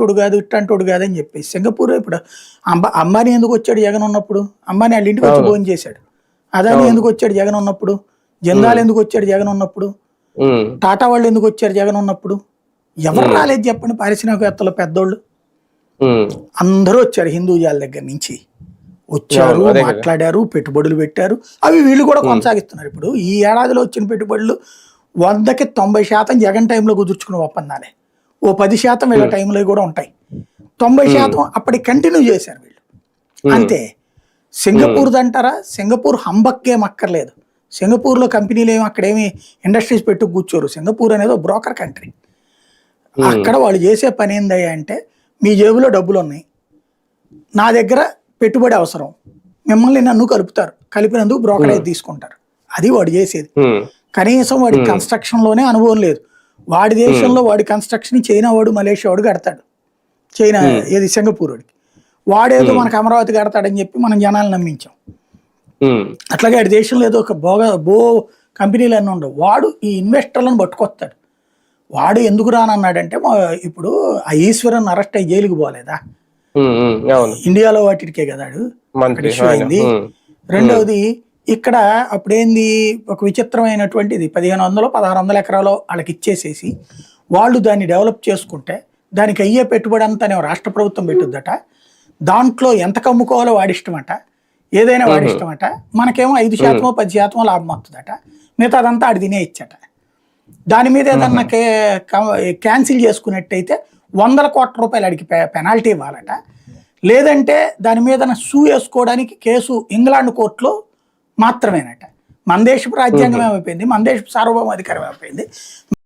ఇట్లాంటోడు కాదు ఇట్లాంటోడు కాదని చెప్పేసి. సింగపూర్ ఇప్పుడు అంబానీ ఎందుకు వచ్చాడు జగన్ ఉన్నప్పుడు? అంబానీ వాళ్ళ ఇంటికి వచ్చి భోజనం చేశాడు. అదాని ఎందుకు వచ్చాడు జగన్ ఉన్నప్పుడు? జిందాల్ ఎందుకు వచ్చాడు జగన్ ఉన్నప్పుడు? టాటా వాళ్ళు ఎందుకు వచ్చారు జగన్ ఉన్నప్పుడు? ఎవరు రాలేదు చెప్పండి పారిశ్రామికవేత్తలు పెద్దోళ్ళు? అందరూ వచ్చారు హిందూజాల దగ్గర నుంచి వచ్చారు, మాట్లాడారు, పెట్టుబడులు పెట్టారు. అవి వీళ్ళు కూడా కొనసాగిస్తున్నారు. ఇప్పుడు ఈ ఏడాదిలో వచ్చిన పెట్టుబడులు 100కి 90% జగన్ టైంలో కుదుర్చుకున్న ఒప్పందాలే. ఓ 10% వీళ్ళ టైంలో కూడా ఉంటాయి. 90% అప్పటికి కంటిన్యూ చేశారు వీళ్ళు అంతే. సింగపూర్ అంటారా? సింగపూర్ హంబక్కేం అక్కర్లేదు. సింగపూర్లో కంపెనీలు ఏమి అక్కడేమి ఇండస్ట్రీస్ పెట్టు కూర్చోరు. సింగపూర్ అనేది ఒక బ్రోకర్ కంట్రీ. అక్కడ వాళ్ళు చేసే పని ఏందయ్యా అంటే, మీ జేబులో డబ్బులు ఉన్నాయి, నా దగ్గర పెట్టుబడి అవసరం, మిమ్మల్ని నన్ను కలుపుతారు, కలిపినందుకు బ్రోకరేజ్ తీసుకుంటారు. అది వాడు చేసేది. కనీసం వాడి కన్స్ట్రక్షన్ లోనే అనుభవం లేదు. వాడి దేశంలో వాడి కన్స్ట్రక్షన్ చైనా వాడు, మలేషియా వాడు కడతాడు. చైనా ఏది సింగపూర్ వాడికి, వాడేదో మనకు అమరావతి కడతాడని చెప్పి మనం జనాలు నమ్మించాం. అట్లాగే వాడి దేశంలో ఏదో ఒక బో కంపెనీలు అన్నీ ఉండవు. వాడు ఈ ఇన్వెస్టర్లను పట్టుకొస్తాడు. వాడు ఎందుకు రానన్నాడంటే, ఇప్పుడు ఆ ఈశ్వరన్ అరెస్ట్ అయ్యి జైలుకి పోలేదా? ఇండియాలో వాటికే కదా ఇష్యూ అయింది. రెండవది ఇక్కడ అప్పుడేంది, ఒక విచిత్రమైనటువంటిది 1500-1600 ఎకరాలు వాళ్ళకి ఇచ్చేసేసి వాళ్ళు దాన్ని డెవలప్ చేసుకుంటే దానికి అయ్యే పెట్టుబడి అంతా రాష్ట్ర ప్రభుత్వం పెట్టుద్దట. దాంట్లో ఎంత కమ్ముకోవాలో వాడిష్టమట, ఏదైనా వాడిష్టమట. మనకేమో 5%, 10% లాభం వస్తుందట. మిగతా అదంతా ఆడి తినే ఇచ్చట. దాని మీద ఏదన్నా క్యాన్సిల్ చేసుకున్నట్టయితే 100 కోట్ల రూపాయలు అడిగి పెనాల్టీ ఇవ్వాలట. లేదంటే దాని మీద సూ వేసుకోవడానికి కేసు ఇంగ్లాండ్ కోర్టులో మాత్రమేనట. మన దేశపు రాజ్యాంగం ఏమైపోయింది, మన దేశపు సార్వభౌమాధికారం ఏమైపోయింది.